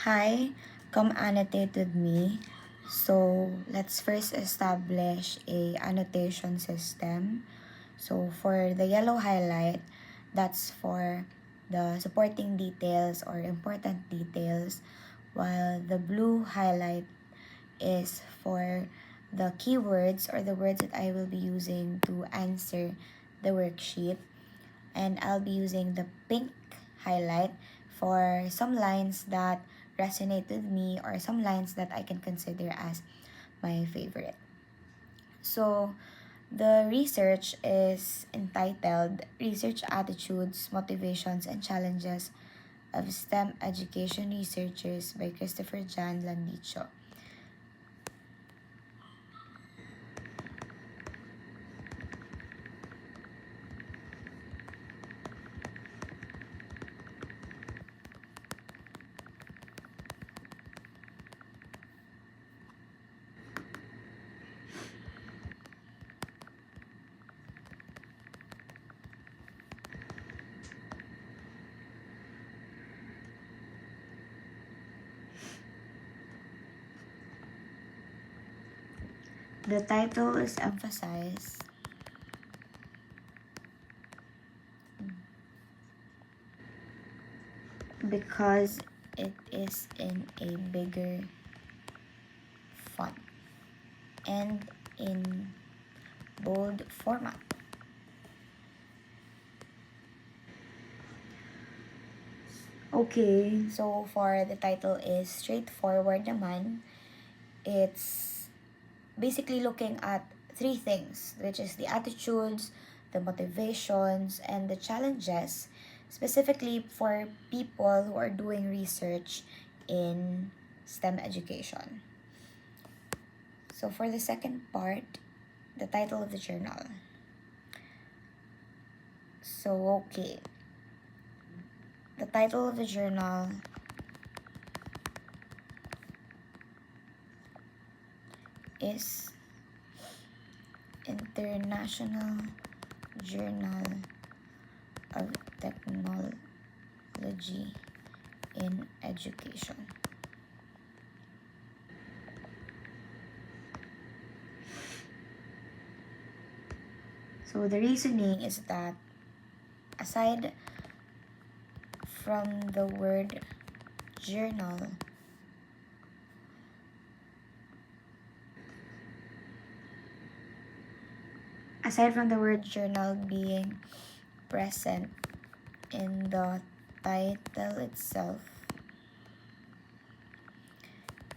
Hi, come annotate with me. So let's first establish a annotation system. So for the yellow highlight, that's for the supporting details or important details, while the blue highlight is for the keywords or the words that I will be using to answer the worksheet. And I'll be using the pink highlight for some lines that resonate with me or some lines that I can consider as my favorite. So the research is entitled Research Attitudes, Motivations, and Challenges of STEM Education Researchers by Christopher Jan Landicho. The title is emphasized because it is in a bigger font and in bold format. Okay, so for the title is straightforward naman. It's basically looking at three things, which is the attitudes, the motivations, and the challenges, specifically for people who are doing research in STEM education. So for the second part, the title of the journal. So okay, the title of the journal is International Journal of Technology in Education. So the reasoning is that aside from the word journal, being present in the title itself,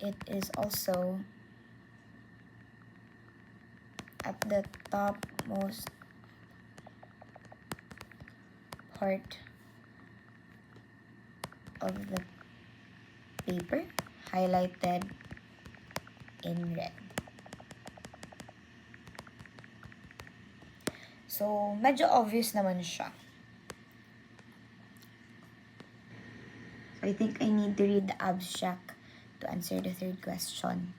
it is also at the topmost part of the paper, highlighted in red. So, medyo obvious naman siya. So, I think I need to read the abstract to answer the third question.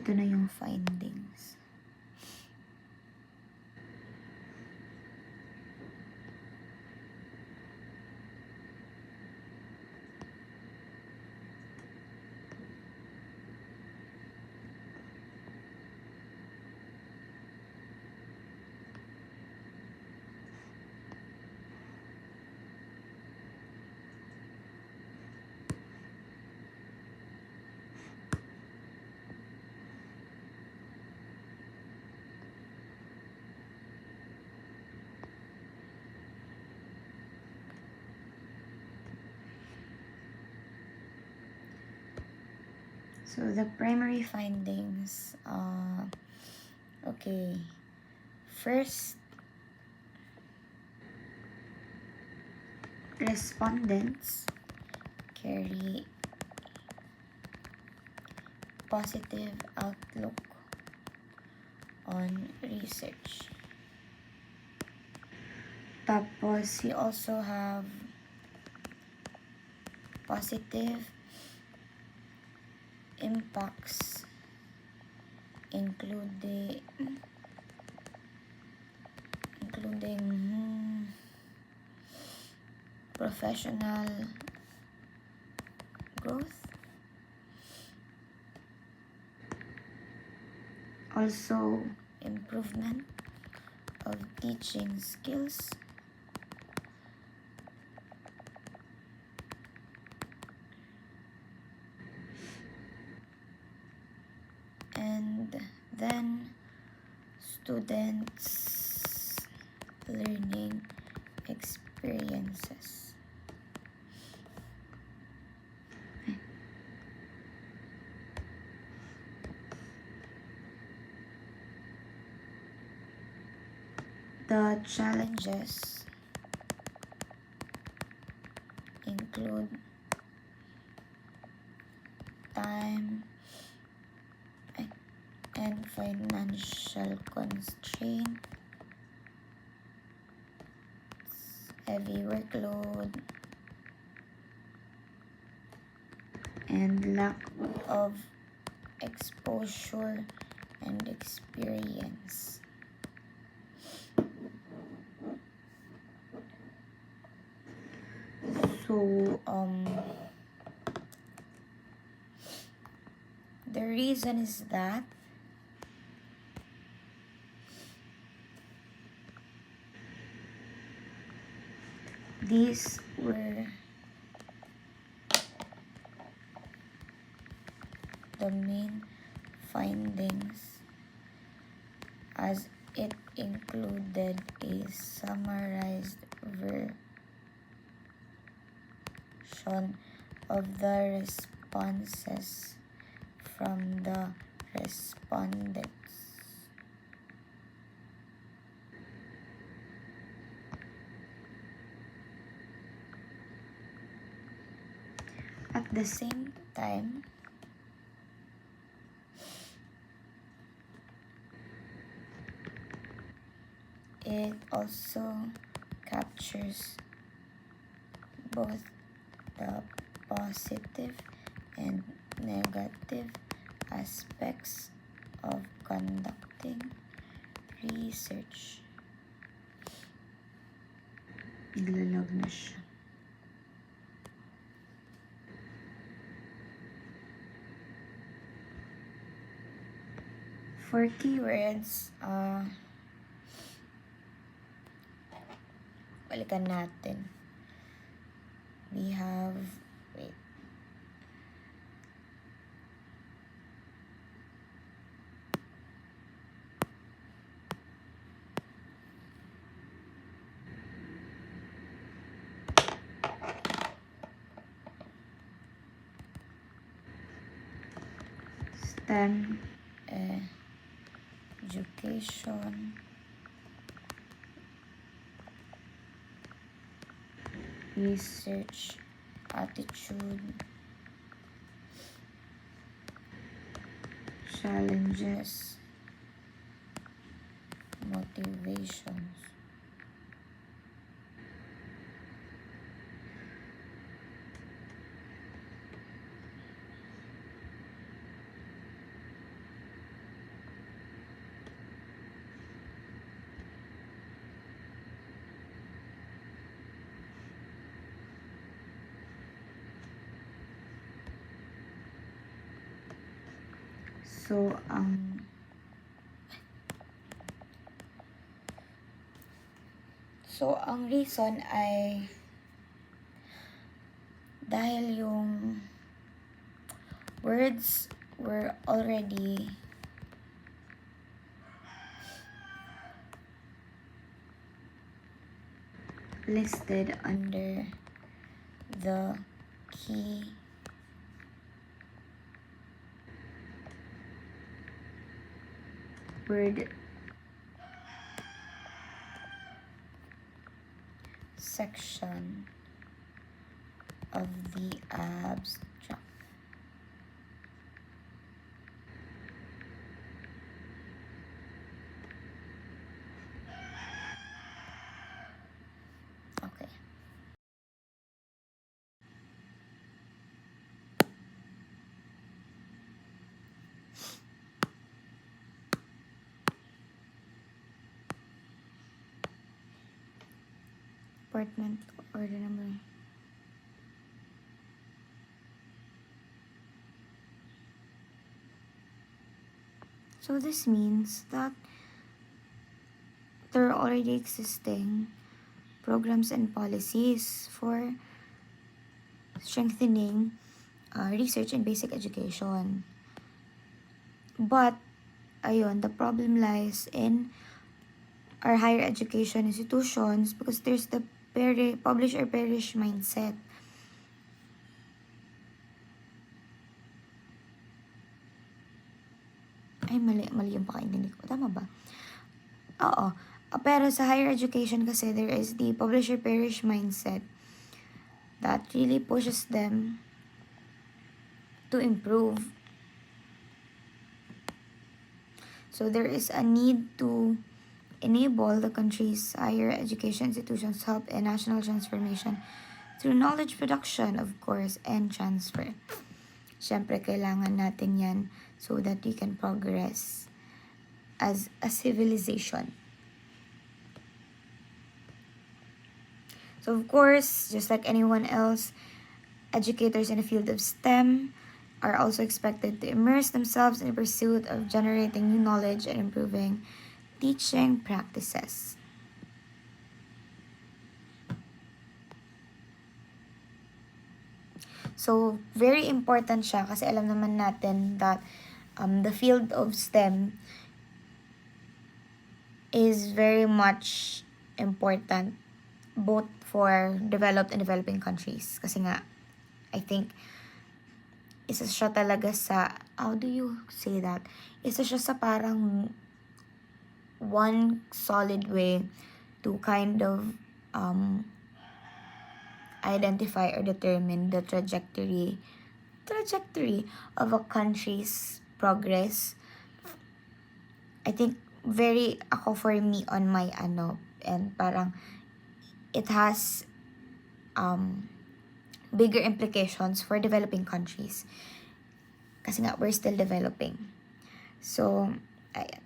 Ito na yung findings. So the primary findings, okay, first, respondents carry positive outlook on research. Tapos, we also have positive impacts including professional growth, also improvement of teaching skills, and then students' learning experiences. The challenges include time and financial constraint, heavy workload, and lack of exposure and experience. So, the reason is that these were the main findings, as it included a summarized version of the responses from the respondents. At the same time, it also captures both the positive and negative aspects of conducting research. Naglalag na siya. For keywords, balikan natin. We have, wait. STEM, education, research attitude, challenges, motivations. So, ang reason ay dahil yung words were already listed under the key word section of the abstract. department order number. So this means that there are already existing programs and policies for strengthening research in basic education. But, ayun, the problem lies in our higher education institutions because there's the publish or perish mindset. Ay, mali yung pakaintindi ko. Tama ba? Oo. Pero sa higher education kasi, there is the publish or perish mindset that really pushes them to improve. So there is a need to enable the country's higher education institutions to help in national transformation through knowledge production, of course, and transfer. Siyempre, kailangan natin yan so that we can progress as a civilization. So, of course, just like anyone else, educators in the field of STEM are also expected to immerse themselves in the pursuit of generating new knowledge and improving teaching practices. So, very important siya kasi alam naman natin that the field of STEM is very much important both for developed and developing countries. Kasi nga, I think, isa siya talaga sa, how do you say that? Isa siya sa parang one solid way to kind of identify or determine the trajectory of a country's progress. I think very ako for me on my and parang it has bigger implications for developing countries kasi nga we're still developing. So ayan.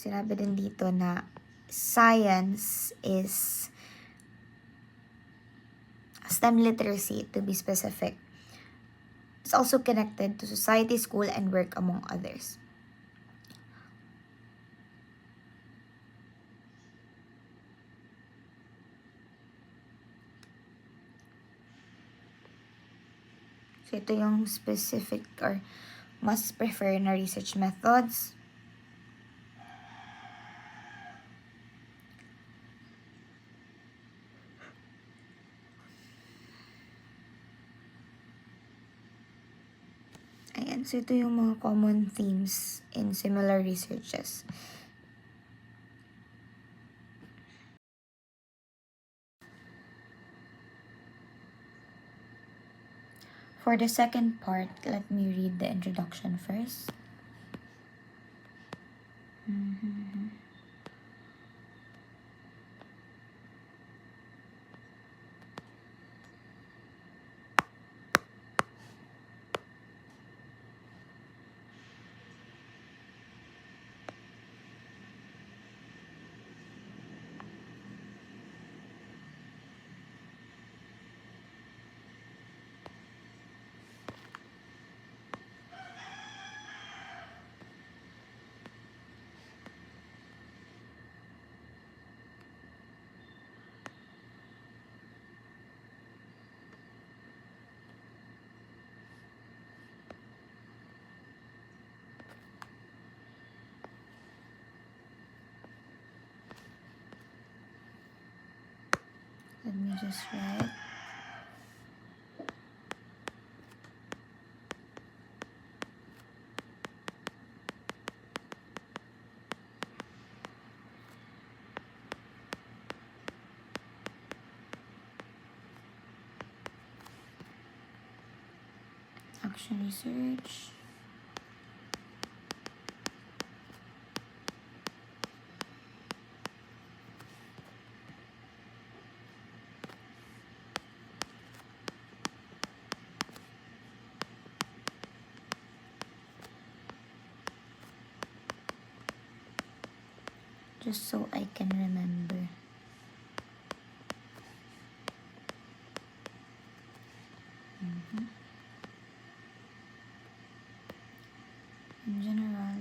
Sinabi din dito na science is STEM literacy, to be specific. It's also connected to society, school, and work, among others. So, ito yung specific or must prefer na research methods. Ayan, so ito yung mga common themes in similar researches. For the second part, let me read the introduction first. Let me just write. Action research. just so I can remember. In general,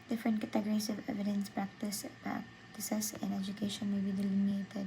different categories of evidence practices in education may be delineated.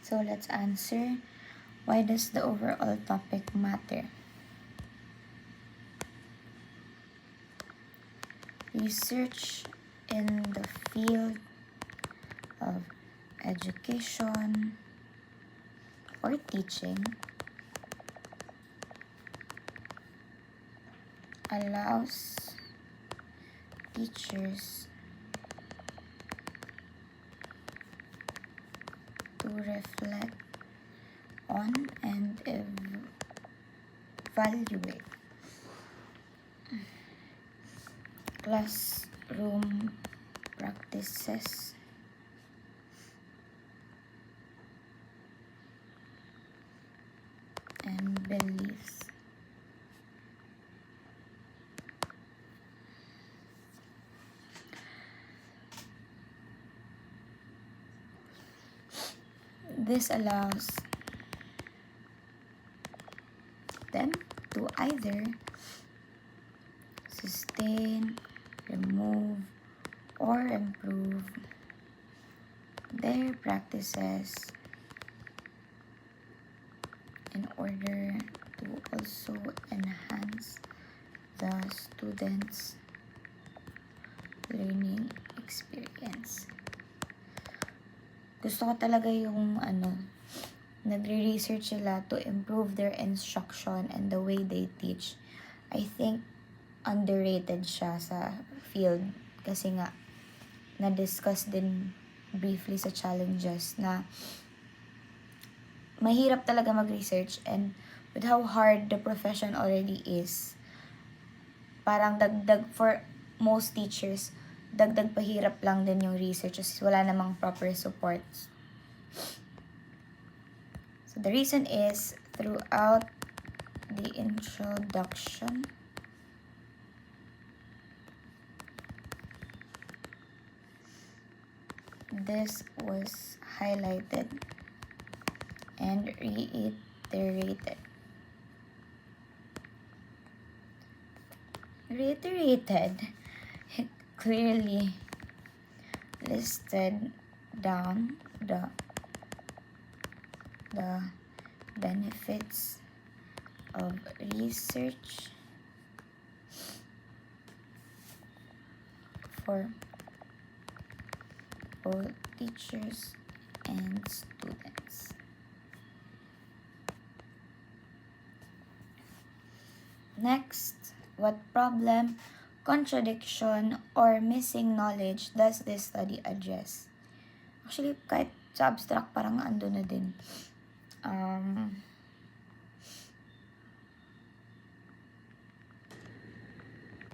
So let's answer, why does the overall topic matter? Research in the field of education or teaching allows teachers to reflect on and evaluate classroom practices and beliefs. This allows them to either sustain, remove, or improve their practices in order to also enhance the students' learning experience. Gusto ko talaga yung nagre-research sila to improve their instruction and the way they teach. I think underrated siya sa field kasi nga na-discuss din briefly sa challenges na mahirap talaga mag-research, and with how hard the profession already is, parang dagdag for most teachers, dagdag pahirap lang din yung research kasi wala namang proper supports. So the reason is, throughout the introduction, this was highlighted and reiterated. It clearly listed down the benefits of research for both teachers and students. Next, what problem, contradiction, or missing knowledge does this study address? Actually, kahit sa abstract, parang ando na din.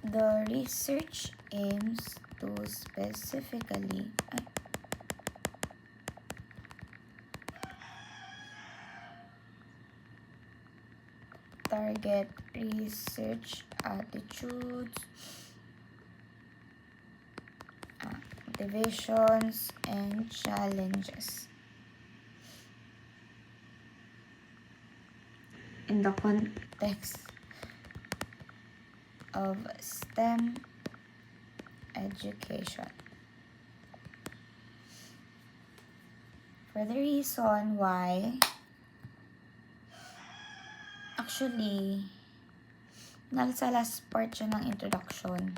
The research aims to specifically target research attitudes, motivations, and challenges in the context of STEM education. For the reason why, actually, nasa last part siya ng introduction.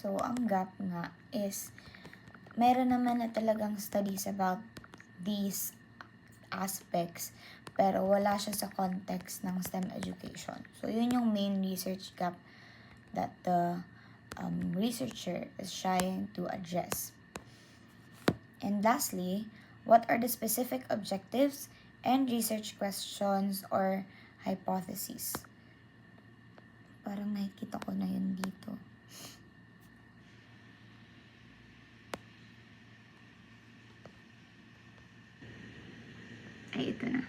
So, ang gap nga is, meron naman na talagang studies about these aspects, pero wala siya sa context ng STEM education. So, yun yung main research gap that the researcher is trying to address. And lastly, what are the specific objectives and research questions or hypotheses? Parang nakikita ko na yun dito. Ay, ito na.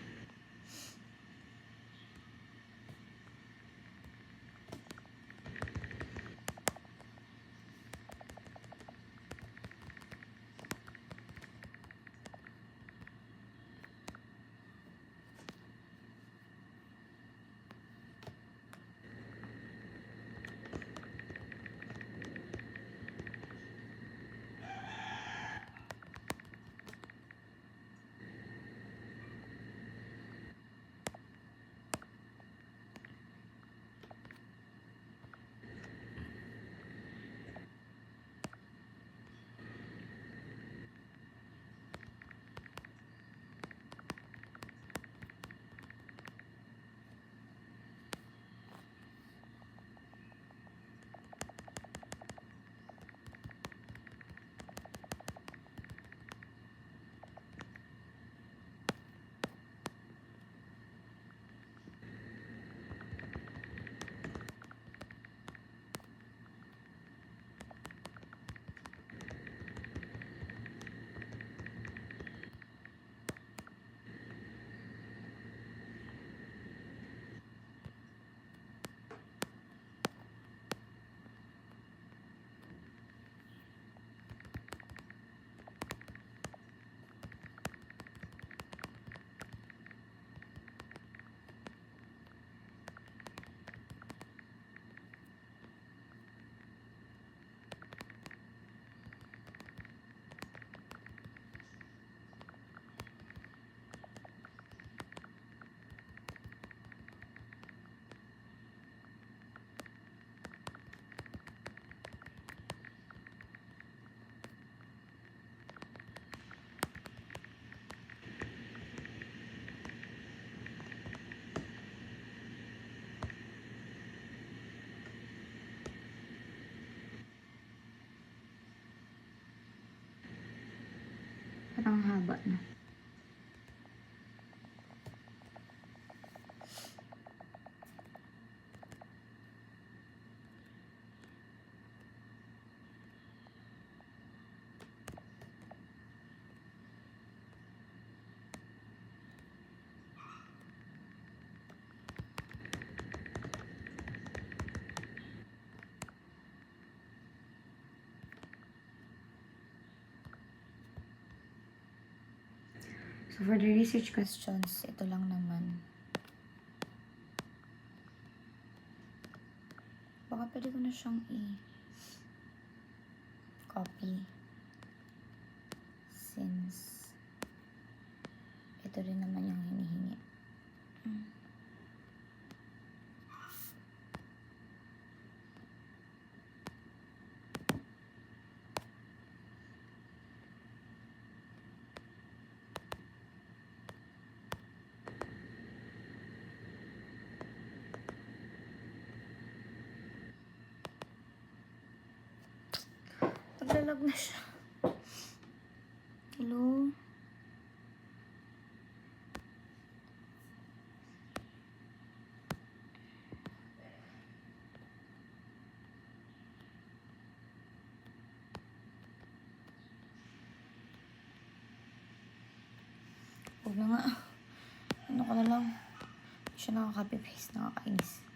haba na. So, for the research questions, ito lang naman. Baka pwede ko na siyang i-copy. Since, ito rin naman yung hinihingi. Naglalag na siya. Hello? Huwag na nga. Ano ka na lang. Hindi siya nakaka-copy-paste. Nakakainis.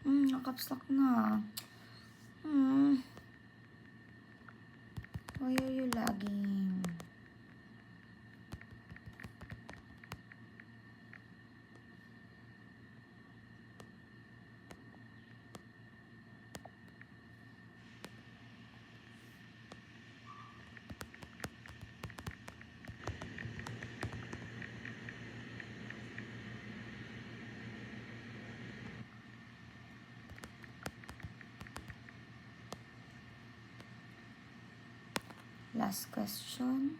Nakaps lock na. Why are you lagging? Last question.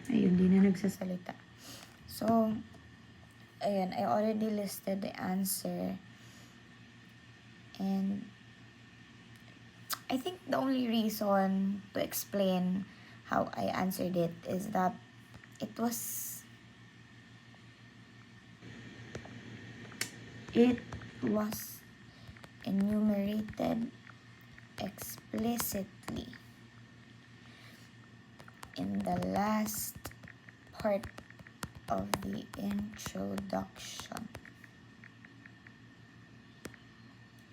Ayun, di na nagsasalita. So, ayun, I already listed the answer. And I think the only reason to explain how I answered it is that it was enumerated explicitly in the last part of the introduction.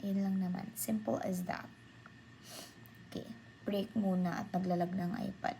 Yun lang naman. Simple as that. Okay. Break muna at naglalag ng iPad.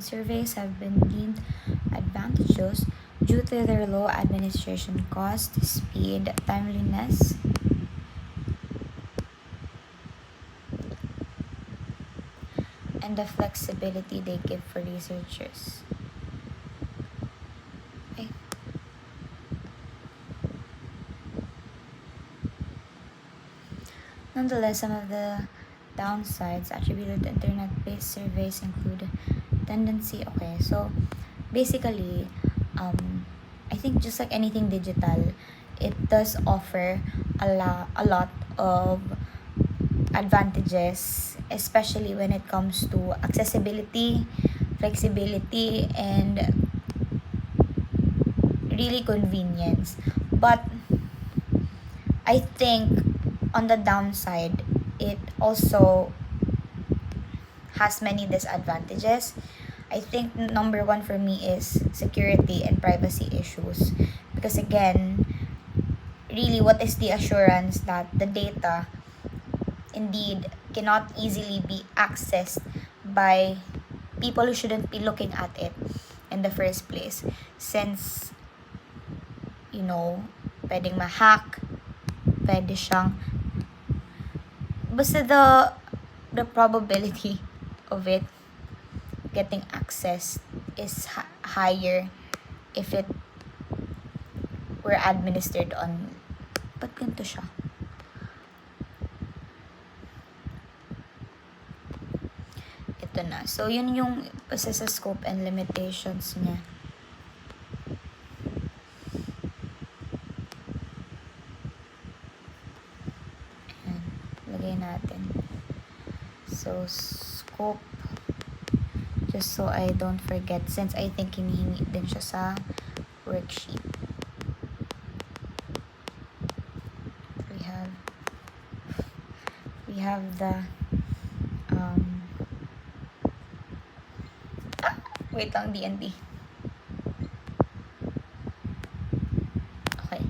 online surveys have been deemed advantageous due to their low administration cost, speed, timeliness, and the flexibility they give for researchers. Okay. Nonetheless, some of the downsides attributed to internet-based surveys include tendency. Okay, so basically, I think just like anything digital, it does offer a lot of advantages, especially when it comes to accessibility, flexibility, and really convenience. But I think on the downside, it also has many disadvantages. I think number one for me is security and privacy issues. Because again, really, what is the assurance that the data indeed cannot easily be accessed by people who shouldn't be looking at it in the first place? Since, you know, pwedeng ma-hack, pwede siyang, basta the probability of it getting access is higher if it were administered on, ba't ganito siya? Ito na. So, yun yung isa sa scope and limitations niya. Ayan. Lagay natin. So, scope, just so I don't forget, since I think hinihingi din siya sa worksheet. We have the wait lang, DND. Okay.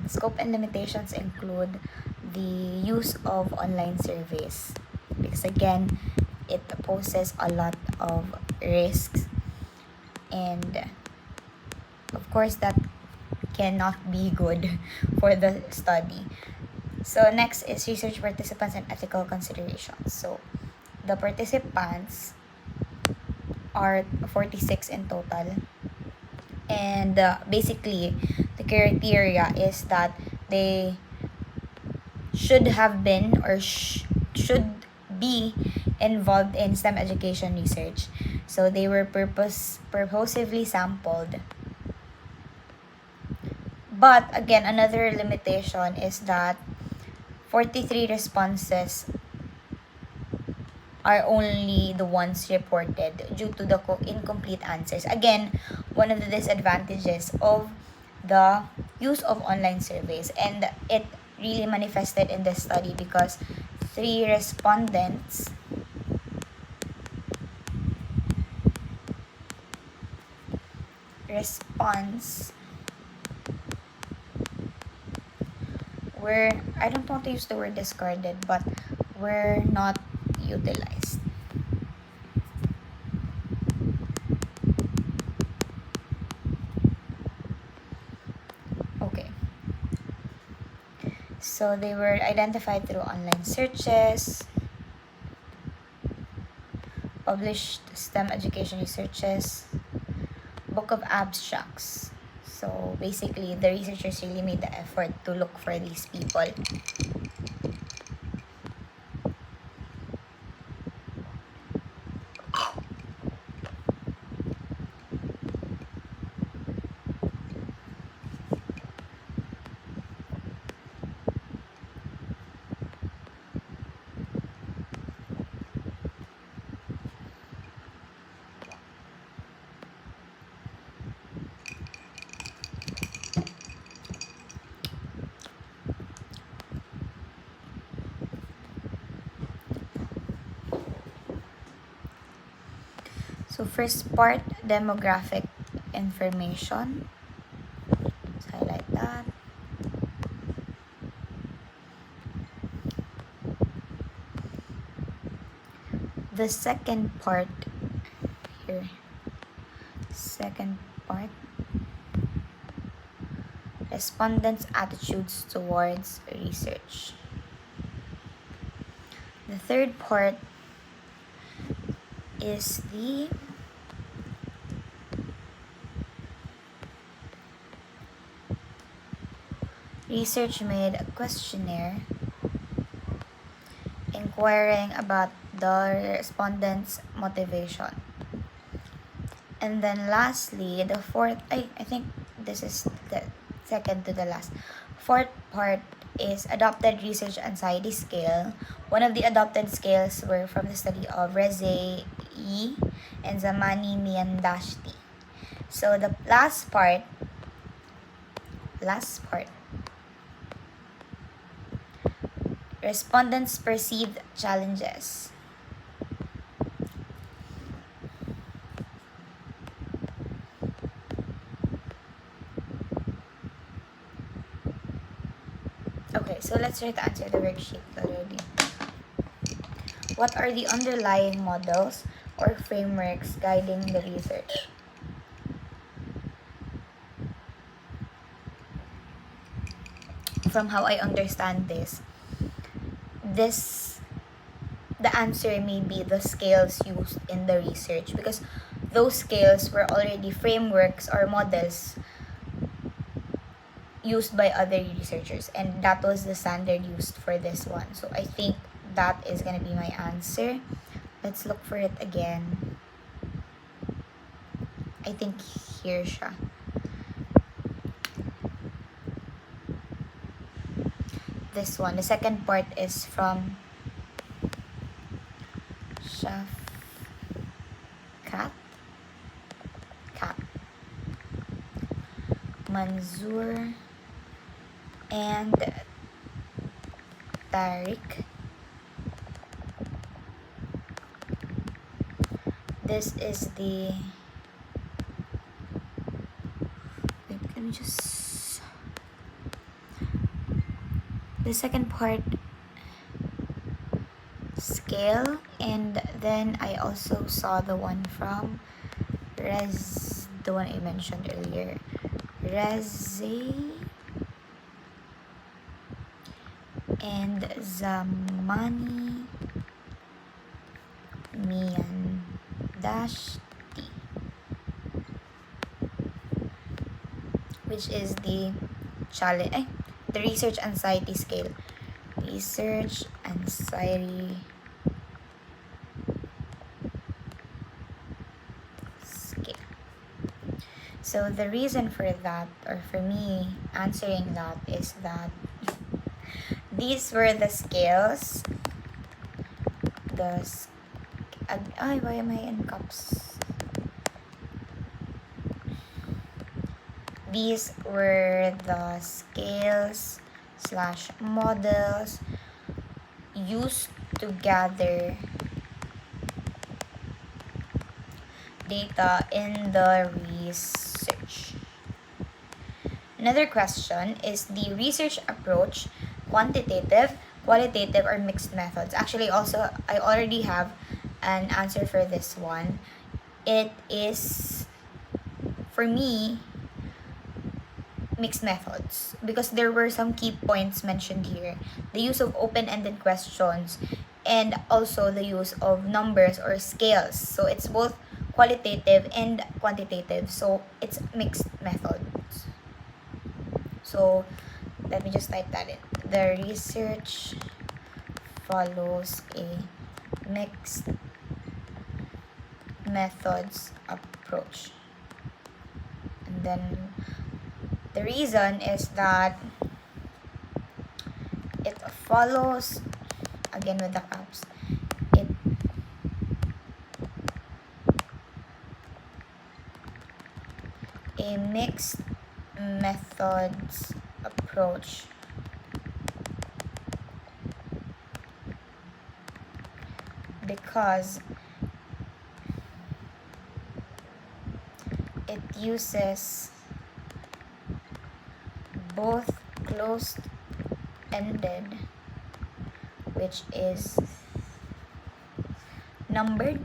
Scope and limitations include the use of online surveys, because again, it poses a lot of risks, and of course that cannot be good for the study. So next is research participants and ethical considerations. So the participants are 46 in total, and basically the criteria is that they should have been or should be involved in STEM education research. So they were purposively sampled. But again, another limitation is that 43 responses are only the ones reported due to the incomplete answers. Again, one of the disadvantages of the use of online surveys, and it really manifested in the study because 3 respondents were, I don't want to use the word discarded, but were not utilized. Okay. So they were identified through online searches, published STEM education researches, book of abstracts. So basically, the researchers really made the effort to look for these people. So first part, demographic information. Let's highlight that. The second part here, second part, respondents' attitudes towards research. The third part is the research made a questionnaire inquiring about the respondents' motivation. And then lastly, the fourth, I think this is the second to the last. Fourth part is adopted research anxiety scale. One of the adopted scales were from the study of Reze E and Zamani Miandashti. So the last part, respondents' perceived challenges. Okay, so let's try to answer the worksheet already. What are the underlying models or frameworks guiding the research? From how I understand this, the answer may be the scales used in the research, because those scales were already frameworks or models used by other researchers, and that was the standard used for this one. So I think that is gonna be my answer. Let's look for it again. I think here siya. This one, the second part is from Kat Manzoor and Tariq. This is the, wait, let me just, the second part, scale, and then I also saw the one from the one I mentioned earlier, Reze and Zamani Miandashti, which is the challenge, the research anxiety scale. Research anxiety scale. So the reason for that, or for me answering that, is that these were the scales. Why am I in caps? These were the scales slash models used to gather data in the research. Another question is the research approach quantitative, qualitative, or mixed methods? Actually, also, I already have an answer for this one. It is, for me, mixed methods, because there were some key points mentioned here. The use of open-ended questions and also the use of numbers or scales. So it's both qualitative and quantitative. So it's mixed methods. So let me just type that in. The research follows a mixed methods approach. And then the reason is that it follows, again with the caps, a mixed methods approach because it uses both closed-ended, which is numbered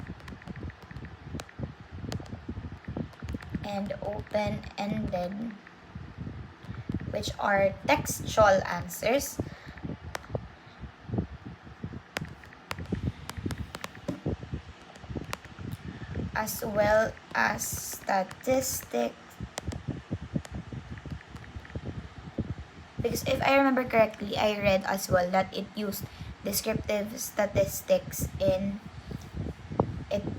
and open-ended, which are textual answers, as well as statistics. Because if I remember correctly, I read as well that it used descriptive statistics in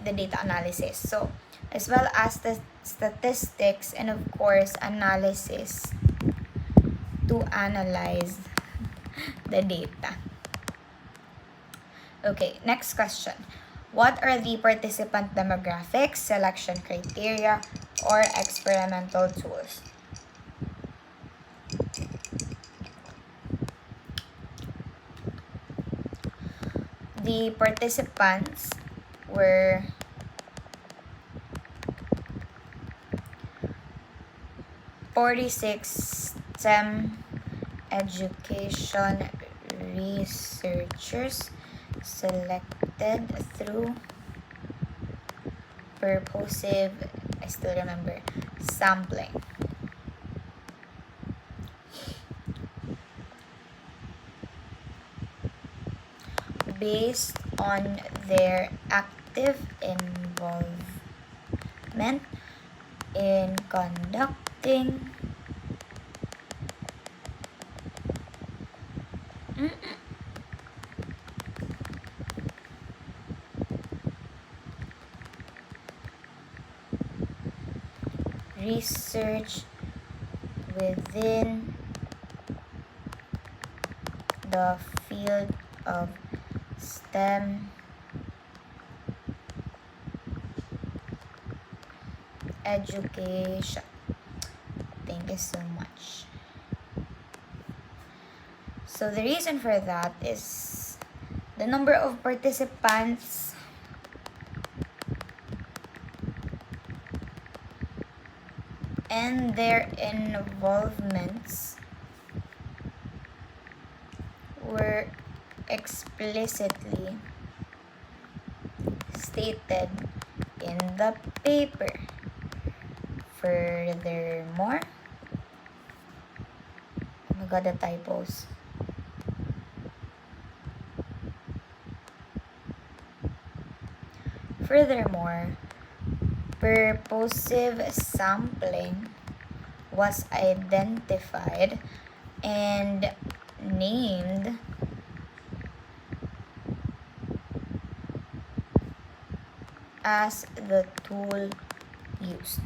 the data analysis. So, as well as the statistics and of course analysis to analyze the data. Okay, next question. What are the participant demographics, selection criteria, or experimental tools? The participants were STEM education researchers selected through purposive, I still remember, sampling. Based on their active involvement in conducting research within the field of STEM education. Thank you so much. So the reason for that is the number of participants and their involvements were explicitly stated in the paper. Furthermore, oh my god, the typos. Furthermore, purposive sampling was identified and named as the tool used.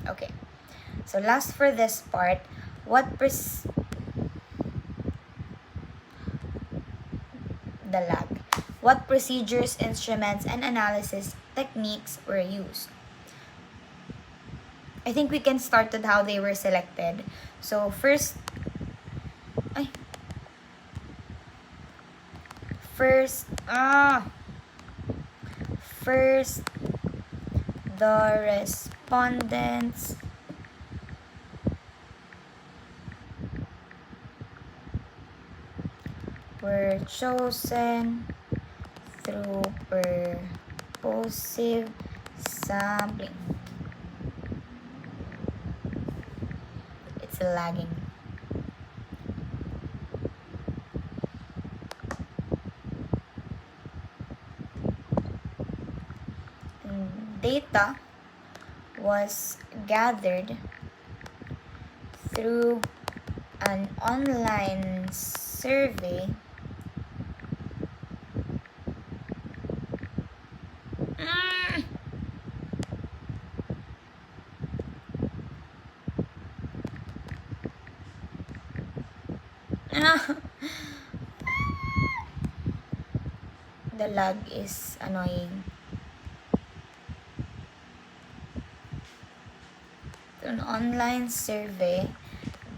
Okay, so last for this part, the lag. What procedures, instruments, and analysis techniques were used? I think we can start with how they were selected. So first, the respondents were chosen through purposive sampling. It's lagging. Data was gathered through an online survey the lag is annoying. An online survey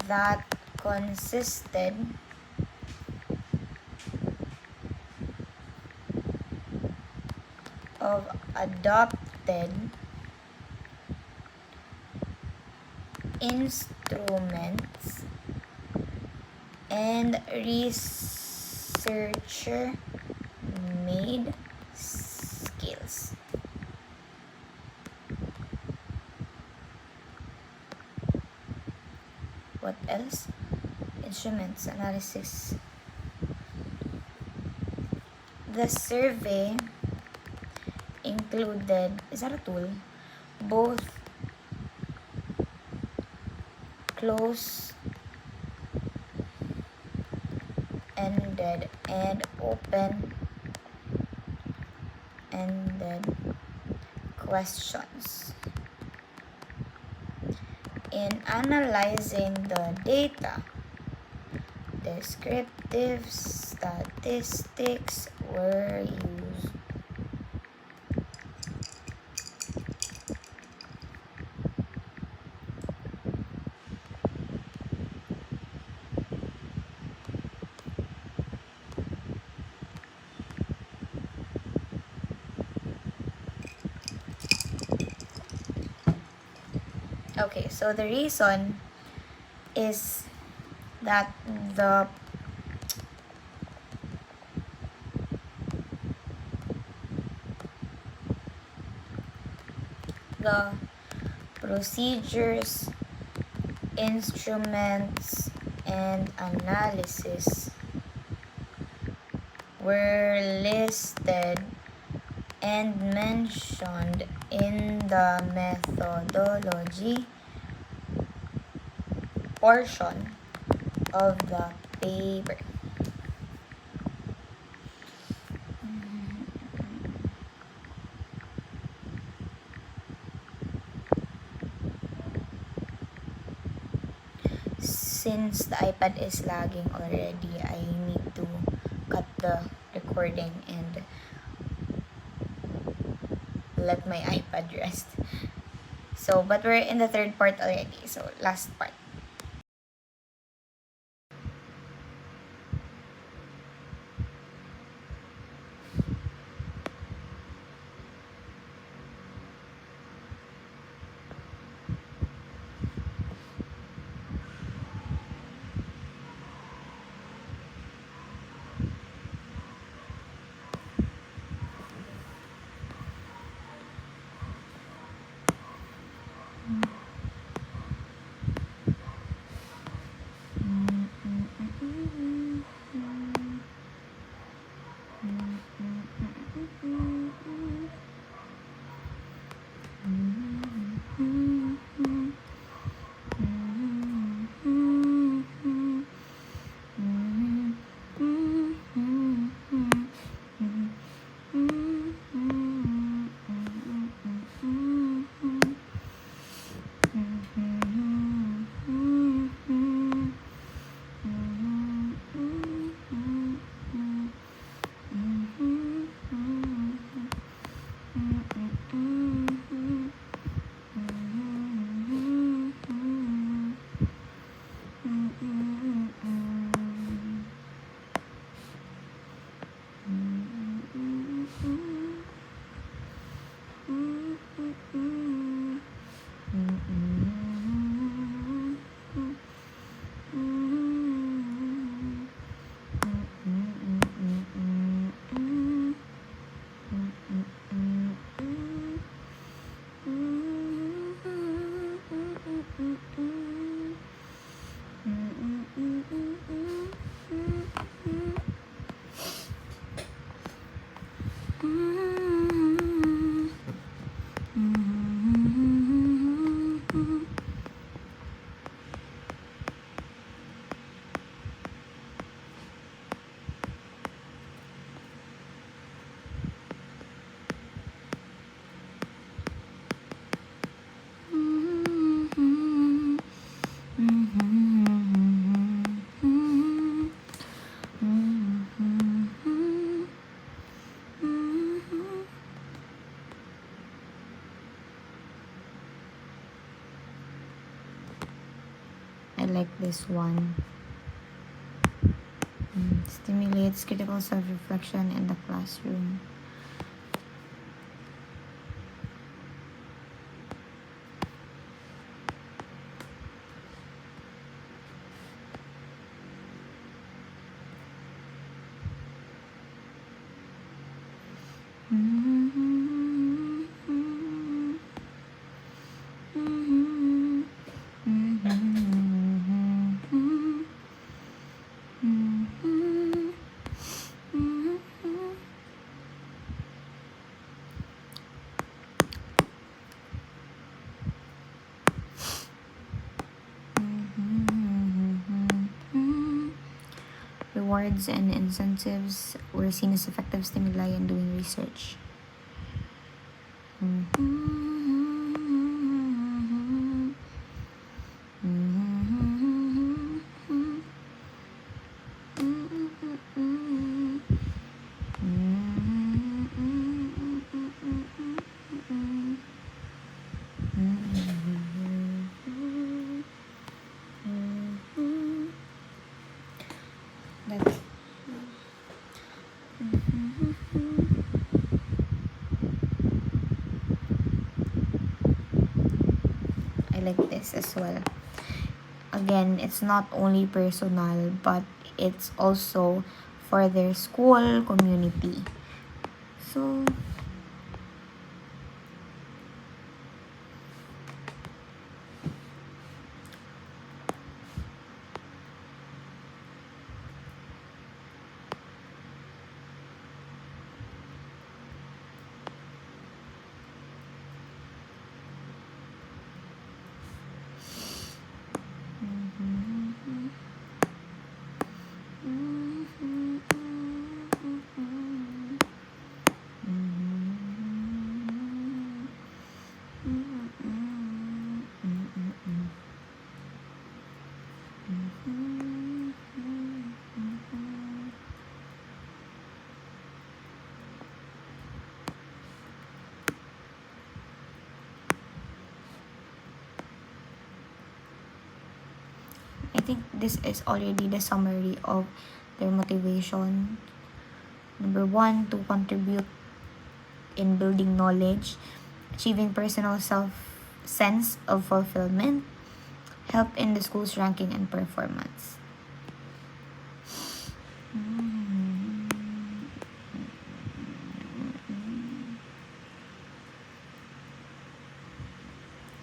that consisted of adopted instruments and researcher made what else? Instruments analysis. The survey included, is that a tool? Both close-ended and open-ended questions. In analyzing the data, descriptive statistics were used. Okay, so the reason is that the procedures, instruments, and analysis were listed and mentioned in the methodology portion of the paper. Since the iPad is lagging already, I need to cut the recording and let my iPad rest. So, but we're in the third part already. So, last part. I like this one. Stimulates critical self-reflection in the classroom. rewards and incentives were seen as effective stimuli in doing research. That's I like this as well. Again, it's not only personal, but it's also for their school community. So, I think this is already the summary of their motivation. Number 1, to contribute in building knowledge, achieving personal sense of fulfillment, help in the school's ranking and performance.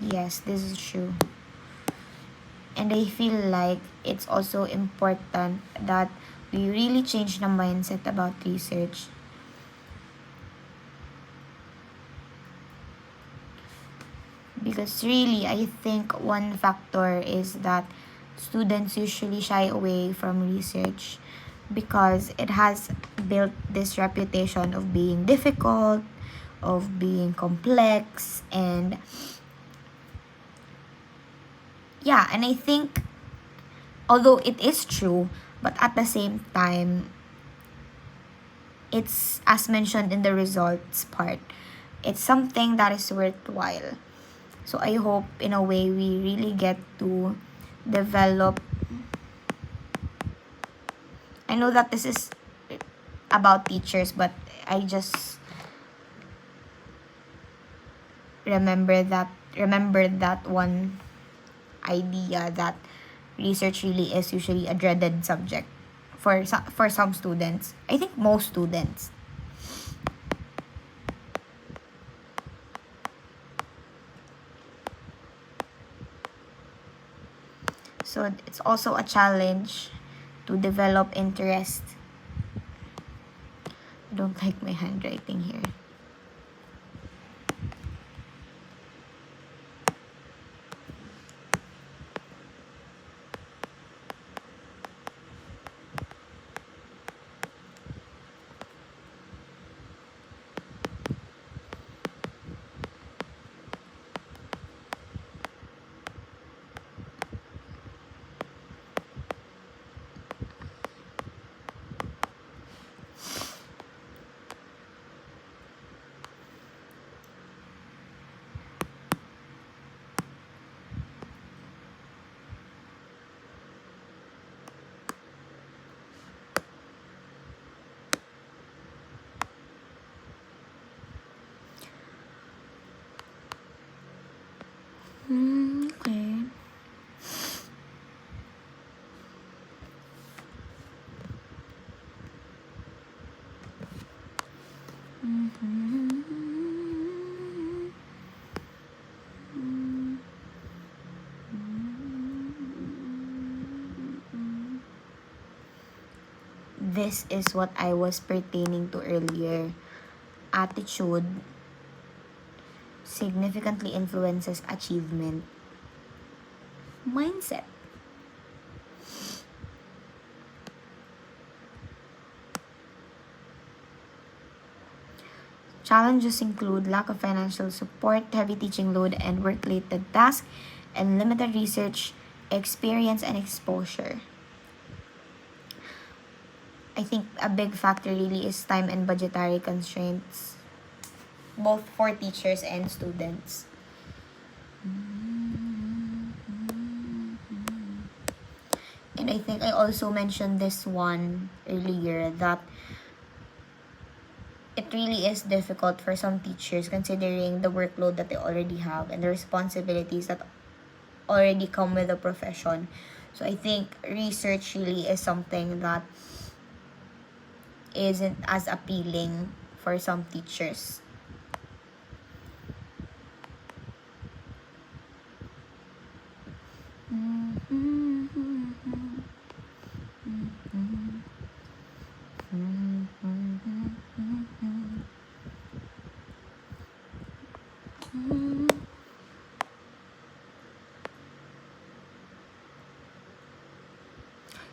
Yes, this is true. And I feel like it's also important that we really change the mindset about research. Because really, I think one factor is that students usually shy away from research because it has built this reputation of being difficult, of being complex, and yeah, and I think although it is true, but at the same time, it's as mentioned in the results part, it's something that is worthwhile. So I hope in a way we really get to develop. I know that this is about teachers, but I just remembered that one idea that research really is usually a dreaded subject for some students. I think most students. So it's also a challenge to develop interest. I don't like my handwriting here. Okay. This is what I was pertaining to earlier. Attitude significantly influences achievement. Mindset. Challenges include lack of financial support, heavy teaching load and work-related tasks, and limited research experience and exposure. I think a big factor really is time and budgetary constraints, both for teachers and students. And I think I also mentioned this one earlier, that it really is difficult for some teachers considering the workload that they already have and the responsibilities that already come with the profession. So I think research really is something that isn't as appealing for some teachers.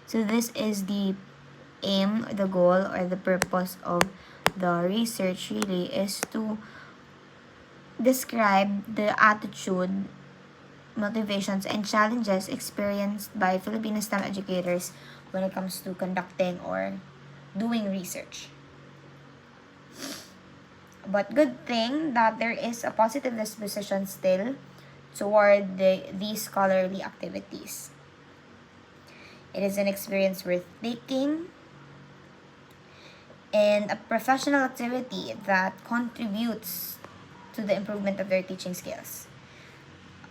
So this is the aim, the goal, or the purpose of the research really is to describe the attitude, motivations, and challenges experienced by Filipino STEM educators when it comes to conducting or doing research. But good thing that there is a positive disposition still toward these scholarly activities. It is an experience worth taking and a professional activity that contributes to the improvement of their teaching skills.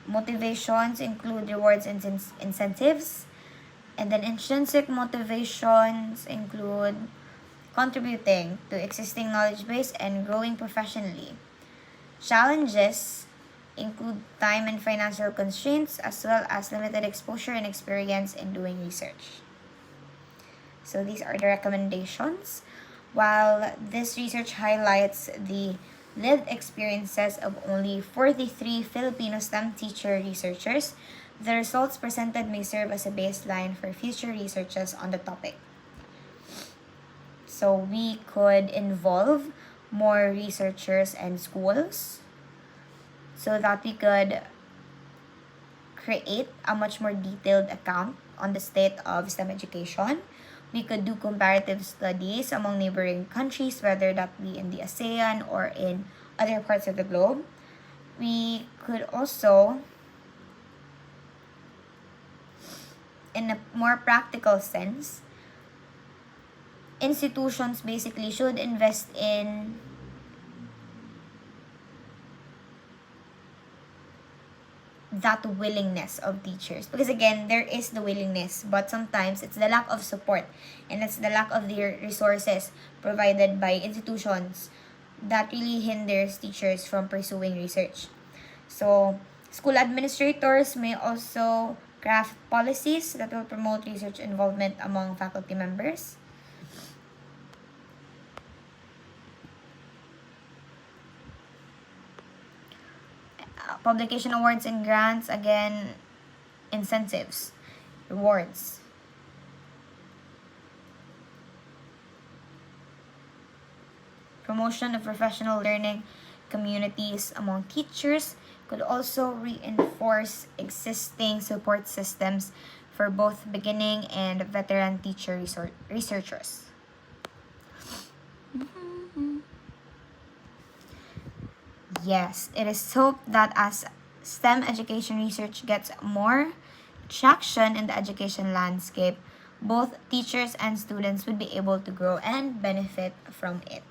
Motivations include rewards and incentives, and then intrinsic motivations include contributing to existing knowledge base and growing professionally. Challenges include time and financial constraints as well as limited exposure and experience in doing research. So these are the recommendations. While this research highlights the lived experiences of only 43 Filipino STEM teacher researchers, the results presented may serve as a baseline for future researches on the topic. So we could involve more researchers and schools so that we could create a much more detailed account on the state of STEM education. We could do comparative studies among neighboring countries, whether that be in the ASEAN or in other parts of the globe. We could also, in a more practical sense, institutions basically should invest in that willingness of teachers, because again, there is the willingness, but sometimes it's the lack of support and it's the lack of the resources provided by institutions that really hinders teachers from pursuing research. So school administrators may also craft policies that will promote research involvement among faculty members. Publication awards and grants, again, incentives, rewards. Promotion of professional learning communities among teachers could also reinforce existing support systems for both beginning and veteran teacher researchers. Yes, it is hoped that as STEM education research gets more traction in the education landscape, both teachers and students would be able to grow and benefit from it.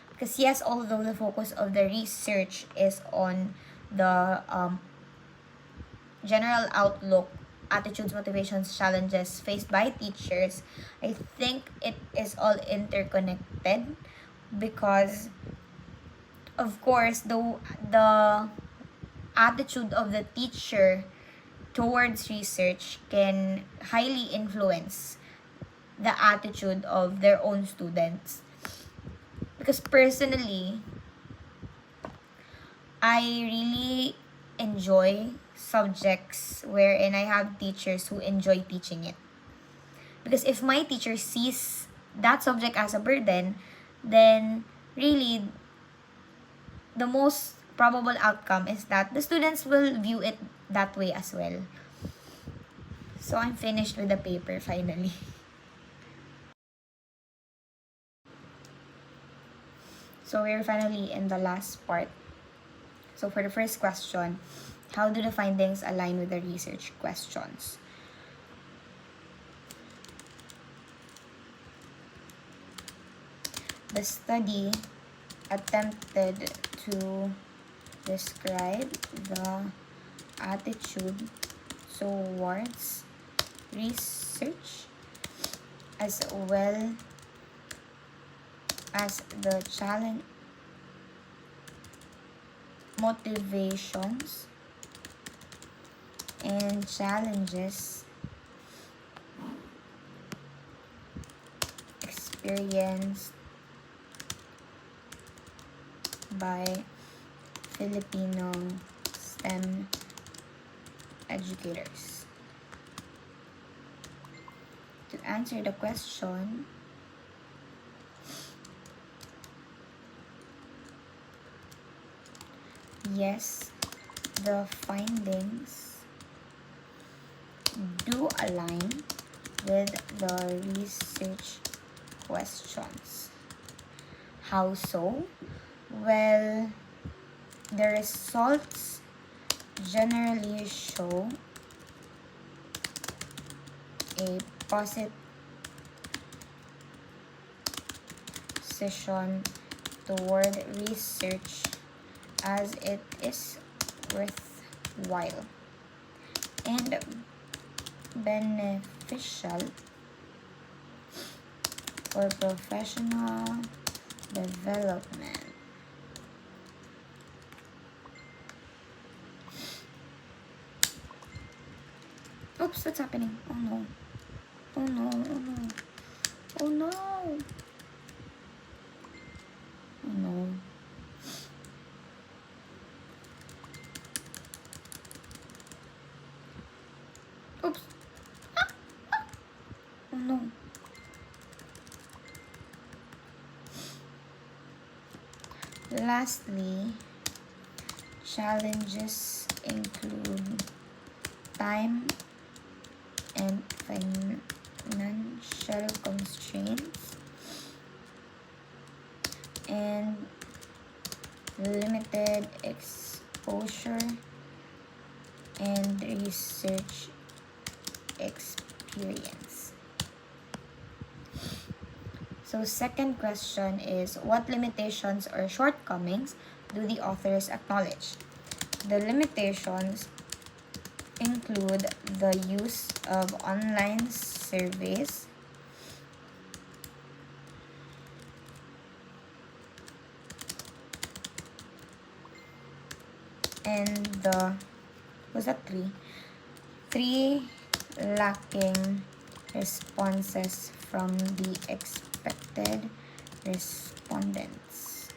Because yes, although the focus of the research is on the general outlook, attitudes, motivations, challenges faced by teachers, I think it is all interconnected because of course the attitude of the teacher towards research can highly influence the attitude of their own students. Because personally, I really enjoy subjects wherein I have teachers who enjoy teaching it. Because if my teacher sees that subject as a burden, then really the most probable outcome is that the students will view it that way as well. So I'm finished with the paper finally. So we're finally in the last part. So for the first question, how do the findings align with the research questions? The study attempted to describe the attitude towards research as well as the challenge, motivations, and challenges experienced by Filipino STEM educators. To answer the question, yes, the findings do align with the research questions. How so? Well, the results generally show a positive position toward research as it is worthwhile and beneficial for professional development. Oops, what's happening? Oh no. Oh no, oh no. Oh no. Oh no. Oops. Oh no. Lastly, challenges include time and financial constraints and limited exposure and research experience. So second question is, what limitations or shortcomings do the authors acknowledge? The limitations include the use of online surveys, and was that three lacking responses from the expected respondents.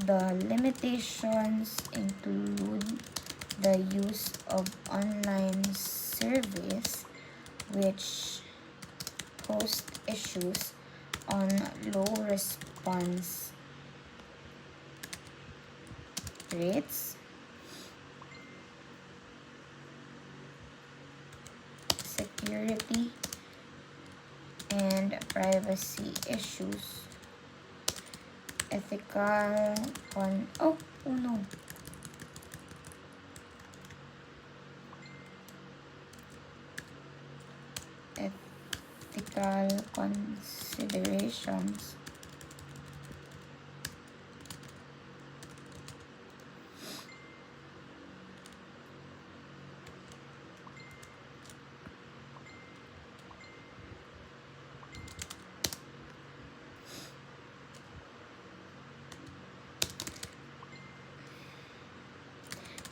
The limitations include the use of online surveys, which pose issues on low response rates, security, and privacy issues, ethical oh no. Ethical considerations,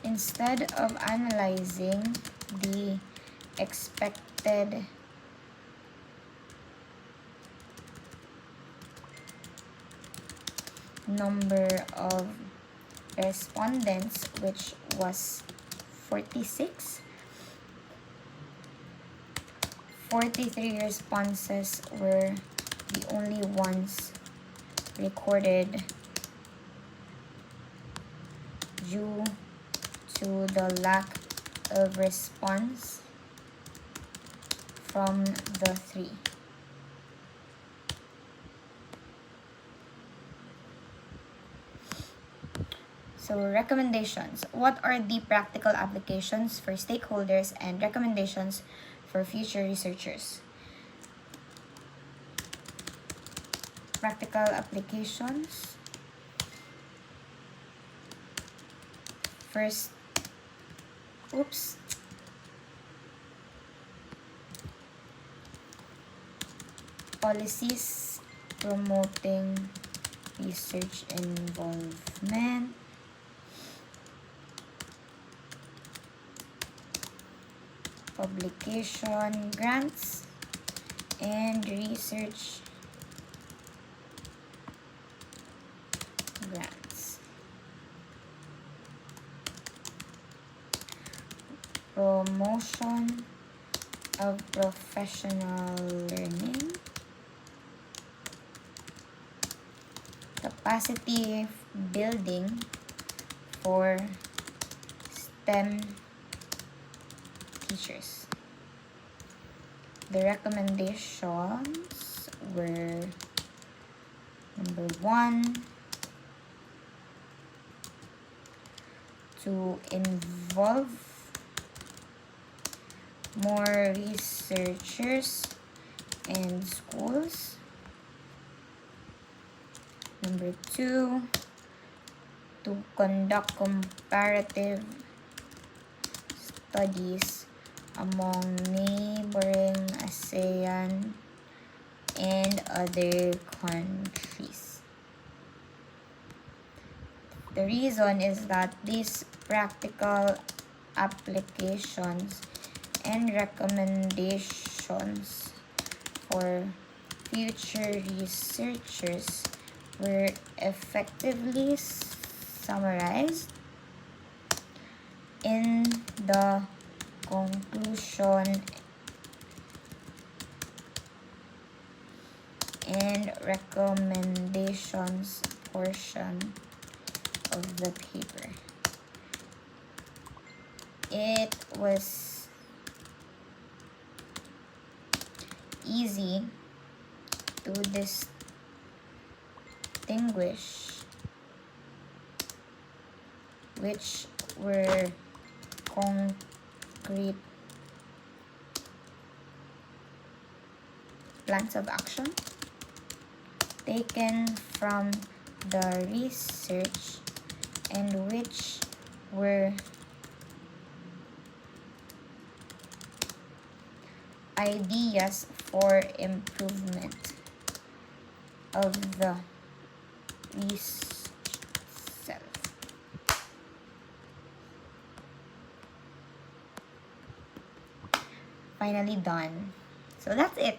instead of analyzing the expected number of respondents, which was 46, 43 responses were the only ones recorded due to the lack of response from the three. So recommendations. What are the practical applications for stakeholders and recommendations for future researchers? Practical applications. First, policies promoting research involvement. Publication grants and research grants. Promotion of professional learning. Capacity building for STEM teachers. The recommendations were: number 1, to involve more researchers and schools. Number 2, to conduct comparative studies among neighboring ASEAN and other countries. The reason is that these practical applications and recommendations for future researchers were effectively summarized in the conclusion and recommendations portion of the paper. It was easy to distinguish which were concrete plans of action taken from the research and which were ideas for improvement of the research itself. Finally done. So that's it.